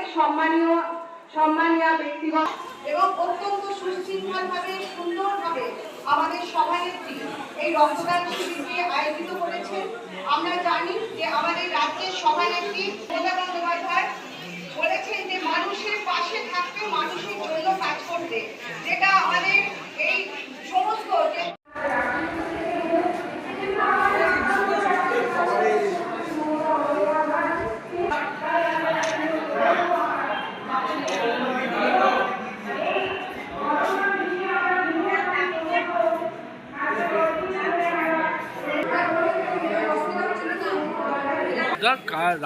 অনেক সম্মানীয় ব্যক্তিগণ এবং অত্যন্ত সুশৃঙ্খলভাবে সুন্দরভাবে আমাদের সভানেত্রী এই রক্তদান শিবিরকে আয়োজিত করেছেন। আমরা জানি যে আমাদের রাজ্যের সভানেত্রী মমতা বন্দ্যোপাধ্যায় বলেছেন যে মানুষের পাশে থাকতে, মানুষের জন্য কাজ করতে, যেটা আমাদের এই সমস্ত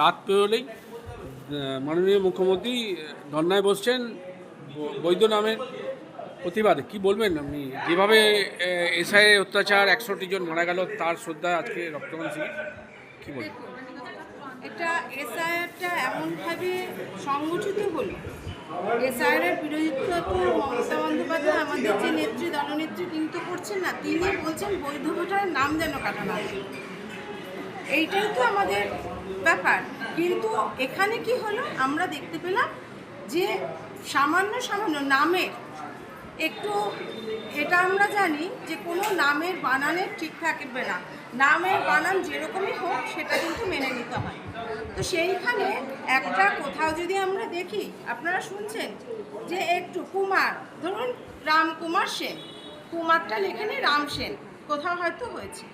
রাত পেরোলেই মাননীয় মুখ্যমন্ত্রী ধর্নায় বসছেন বৈধ নামের প্রতিবাদে। কি বলবেন আপনি? যেভাবে এসআই অত্যাচার 61 জন মারা গেল, তার শ্রদ্ধা আজকে রক্তদান শিবির, কী বলবেন? এটা এসআইআরটা এমনভাবে সংগঠিত হলো, এসআইআরের বিরোধিতা তো মমতা বন্দ্যোপাধ্যায় আমাদের যে নেত্রী দলনেত্রী কিন্তু করছেন না, তিনি বলছেন বৈধ ভোটারের নাম যেন কাটানো হয়। এইটাই তো আমাদের ব্যাপার। কিন্তু এখানে কি হলো, আমরা দেখতে পেলাম যে সামান্য নামের একটু, এটা আমরা জানি যে কোনো নামের বানানের ঠিক থাকবে না, নামের বানান যেরকমই হোক সেটা কিন্তু মেনে নিতে হয়। তো সেইখানে একটা কোথাও যদি আমরা দেখি, আপনারা শুনছেন যে একটু কুমার, ধরুন রামকুমার সেন, কুমারটা লেখে নেই রাম সেন, কোথাও হয়তো হয়েছে।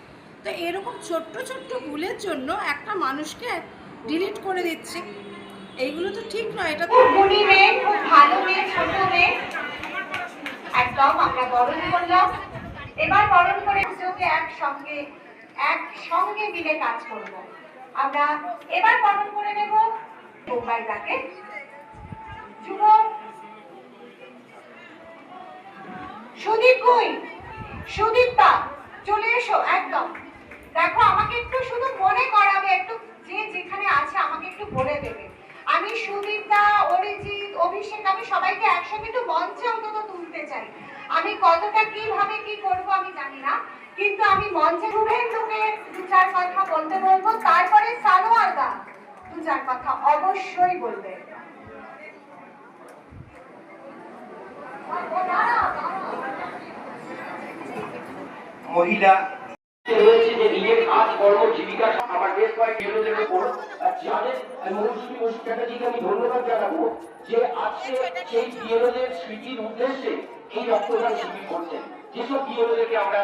তো এরকম ছোট্ট ছোট্ট ভুলের জন্য একটা মানুষকে ডিলিট করে দিচ্ছে, এইগুলো তো ঠিক নয়। এটা তো গুণী মেয়ে, খুব ভালো মেয়ে, ছোট মেয়ে, একদম আমরা বরণ করলাম। এবার বরণ করে ওকে একসঙ্গে মিলে কাজ করব। আমরা এবার বরণ করে নেব মুম্বাইটাকে। যুব সুদীপ কই, সুদীপ দা চলে এসো একদম। দেখো আমাকে একটু শুধু মনে করাবে, একটু যে যেখানে আছে আমাকে একটু বলে দেবে। আমি সুদীপ দা, অরিজিৎ, অভিষেক, আমি সবাইকে একসঙ্গে একটু মঞ্চে অন্তত তুলতে চাই। আমি কতটা কিভাবে কি করব আমি জানি না, কিন্তু আমি মঞ্চে শুভেন্দুকে 2-4 কথা বলতে বলবো, তারপরে সালোয়ার দা 2-4 কথা অবশ্যই বলবে। মহিলা রয়েছে যে নিজের কাজ কর্ম জীবিকা, আমার বেশ কয়েক বিরোধের উপর যাদের মৌসুমী চ্যাটার্জিকে আমি ধন্যবাদ জানাবো যে আজকে সেই বিরোধের স্মৃতির উদ্দেশ্যে এই রক্তদান শিবির করছেন। যেসব বিরোধীদেরকে আমরা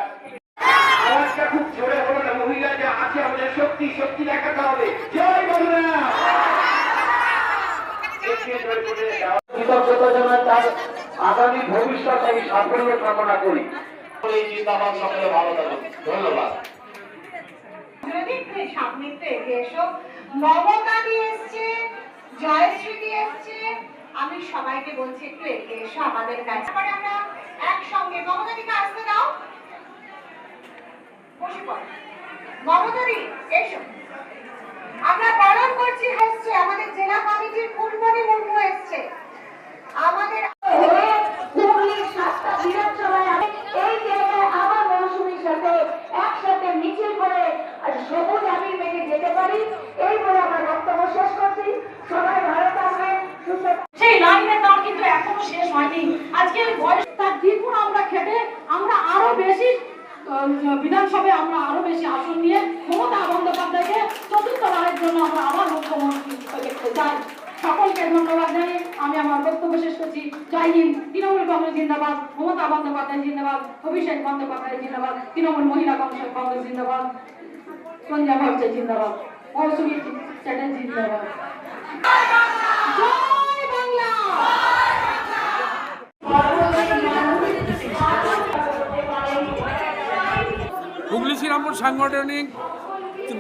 আওয়াজটা খুব জোরে হলো না, মহিলা যে আছে আমাদের শক্তি দেখাতে হবে। জয় বাংলা। কৃতজ্ঞতা জানাই, তার আগামী ভবিষ্যৎ আমি সাফল্য কামনা করি। জিন্দাবাদ, সকলে ভালো থাকুন, ধন্যবাদ। সামনে তো এগিয়ে এসো। মমতা দিয়ে এসছে, জয়শ্রী দিয়ে এসছে, আমি সবাইকে বলছি একটু এগিয়ে এসো আমাদের কাছে। আমরা একসঙ্গে মমতা দিকে আসতে দাও, বসে পড়ো। মমতা দি এসো। আমরা বরণ করছি, এসছে আমাদের জেলা কমিটির ফুলমণি মুর্মু এসছে, আমাদের হুগলির 7টা বিধানসভায় এই জায়গায় আবার মৌসুমীর সাথে একসাথে মিছিল করে সবুজ আবির মেঘে যেতে পারি, এই বলে আমরা বক্তব্য শেষ করছি। সবাই ভালো থাকবেন, সুস্থ। সেই লাইনের দাম কিন্তু এখনো শেষ হয়নি। আজকে ওই বয়স তার দ্বিগুণ আমরা খেটে আমরা আরো বেশি বিধানসভায় আমরা আরো বেশি আসন নিয়ে মমতা বন্দ্যোপাধ্যায়কে চতুর্থবারের জন্য আমরা আবার মুখ্যমন্ত্রী দেখতে চাই। সকলকে ধন্যবাদ জানিয়ে আমি আমার বক্তব্য শেষ করছি। জয় হিন্দ। তৃণমূল কংগ্রেস জিন্দাবাদ, মমতা বন্দ্যোপাধ্যায় জিন্দাবাদ, অভিষেক বন্দ্যোপাধ্যায় জিন্দাবাদ, তৃণমূল মহিলা কংগ্রেস জিন্দাবাদ, সঞ্জয় ভট্টাচার্য জিন্দাবাদ, মৌসুমী চ্যাটার্জি জিন্দাবাদ। জয় বাংলা। হুগলি শ্রীরামপুর সাংগঠনিক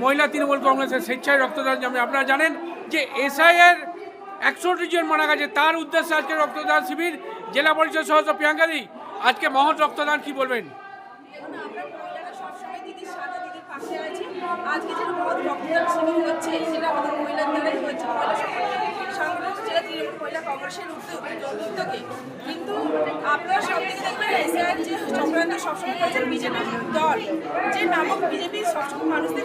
মহিলা তৃণমূল কংগ্রেসের স্বেচ্ছায় রক্তদান জানাবে। আপনারা জানেন যে এসআইয়ের 61 জন মারা গেছে, তার উদ্দেশ্যে আজকে রক্তদান শিবির। জেলা পরিষদ সদস্য প্রিয়াঙ্কাদি, আজকে মহৎ রক্তদান, কি বলবেন? আজকে যেটা মহৎ রক্তদান শিবির হচ্ছে, সেটা আমাদের মহিলার দ্বারাই হচ্ছে, মহিলা সাংগঠনিক জেলা তৃণমূল মহিলা কংগ্রেসের উদ্যোগে। কিন্তু আপনারা সব দিকে দেখবেন এসআইআর যে চক্রান্ত সবসময় করেছেন বিজেপির দল, যে নামক বিজেপি সবসময় মানুষদের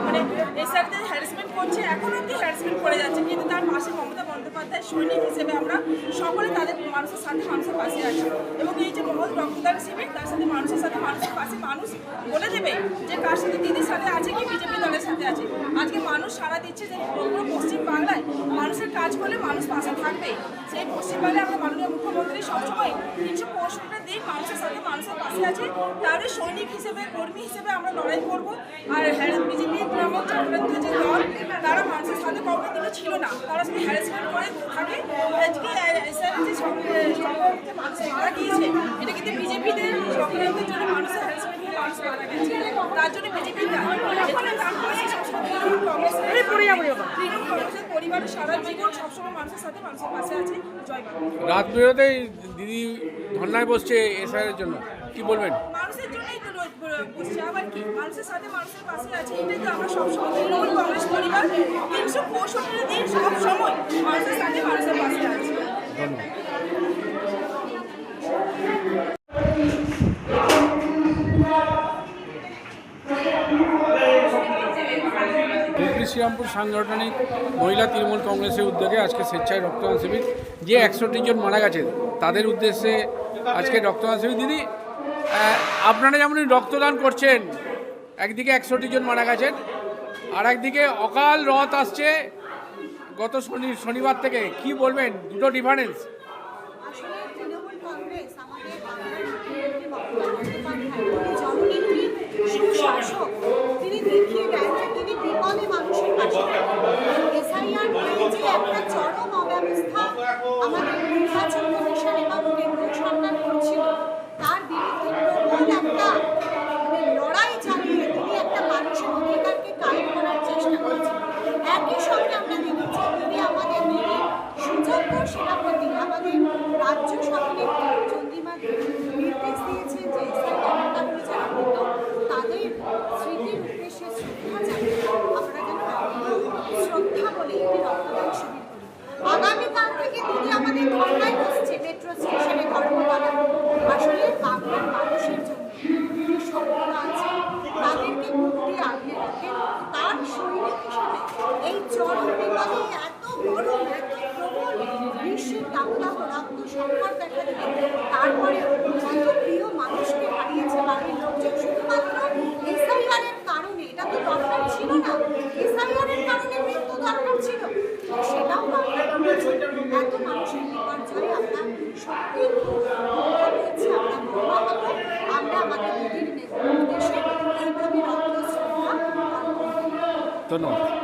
মানে এসআইআরদের হ্যারাসমেন্ট করছে, এখনো অব্দি হ্যারাসমেন্ট করে যাচ্ছে, কিন্তু তার পাশে মমতা বন্দ্যোপাধ্যায় সৈনিক হিসেবে আমরা সকলে তাদের মানুষের সাথে মানুষের পাশে আছি। এবং এই যে মহৎ রক্তদান শিবির, তার সাথে মানুষের পাশে মানুষ বলে দেবে যে কার সাথে দিদির সাথে আছে কি বিজেপি দলের সাথে আছে। আজকে মানুষ সাড়া দিচ্ছে যে পুরো পশ্চিমবাংলায় মানুষের কাজ করলে মানুষ পাশে থাকবে। সেই পশ্চিমবাংলায় আমরা মাননীয় মুখ্যমন্ত্রী সবসময় 365টা দিন মানুষের সাথে মানুষের পাশে আছে। তারই সৈনিক হিসেবে, কর্মী হিসেবে আমরা লড়াই করবো। আর বিজেপি তৃণমূল চক্রান্তীয় যে দল, তারা মানুষের সাথে কখনো দিকে ছিল না, তারা শুধু হ্যারাসমেন্ট করে থাকে। আজকে এসআইআর যে মানুষ মারা গিয়েছে, এটা কিন্তু বিজেপিদের চক্রান্তের জন্য মানুষের হ্যারাসমেন্ট করে মানুষ মারা গেছে। তার জন্য বিজেপি কংগ্রেসের পরিবারের সারা জীবন সবসময় মানুষের সাথে মানুষের পাশে আছে। জয় বাংলা। রাত বেরোতেই দিদি ধর্নায় বসছে এসআইয়ের জন্য, কি বলবেন? মানুষের জন্যই তো বসছে, আবার কি মানুষের সাথে মানুষের পাশে আছে। এটাই তো আমরা সবসময় তৃণমূল কংগ্রেস পরিবার 365 দিন সবসময় মানুষের সাথে মানুষের পাশে আছে। ধন্যবাদ। হুগলি শ্রীরামপুর সাংগঠনিক মহিলা তৃণমূল কংগ্রেসের উদ্যোগে আজকে স্বেচ্ছায় রক্তদান শিবির, যে 100টি জন মারা গেছে তাদের উদ্দেশ্যে আজকে রক্তদান শিবির। দিদি, আপনারা যেমন রক্তদান করছেন, একদিকে 100টি জন মারা গেছেন, আর একদিকে অকাল রথ আসছে গত শনিবার থেকে, কি বলবেন? দুটো ডিফারেন্স। আসলে তৃণমূল কংগ্রেস আমাদের জননেত্রী, সুশাসক, তিনি দেখিয়ে দেন যে তিনি বিপদে মানুষের পাশে এসআইআর যে একটা চরম অব্যবস্থা আমাদের নির্বাচন কমিশন এবং কেন্দ্রীয় সরকার করছিল, তার বিরুদ্ধে প্রবল একটা লড়াই চালিয়ে তিনি একটা মানুষের অধিকারকে কায়েম করার চেষ্টা করেছেন। একই সঙ্গে আমরা দেখেছি তিনি আমাদের সুযোগ্য সেনাপতি, আমাদের রাজ্য সভানেত্রী চন্দ্রিমা নির্দেশ দিয়েছেন যে এসআইআর কারণে যারা মৃত তাদের স্মৃতির উদ্দেশ্যে শ্রদ্ধা জানিয়ে আমরা যেন শ্রদ্ধা বলে একটি রক্তদান শিবির করি। আগামীকাল থেকে দিদি আমাদের ধর্নায় বসছে মেট্রো স্টেশনে ধর্মতলা। আসলে বাংলার মানুষের জন্য যে সভ্যতা আছে তাদেরকে মুক্তি আগলে রেখে তার সৈনিক হিসেবে এই চরম বিপদে এত বড় এত প্রবল বিশ্বের দাবদাহ রক্ত সংকট দেখা দিলে তারপরেও কত প্রিয় মানুষকে হারিয়েছে বাড়ির লোকজন শুধুমাত্র এসআইআরের কারণে। এটা তো দরকার ছিল না, এসআইআরের কারণে মৃত্যু দরকার ছিল, সেটাও বাংলার এত মানুষের বিপর্যয়ে আমরা সত্যি খুব হয়েছি, আমরা মর্মাহত। আমরা আমাদের দিদির নির্দেশে এইভাবে রক্ত শ্রদ্ধা। ধন্যবাদ।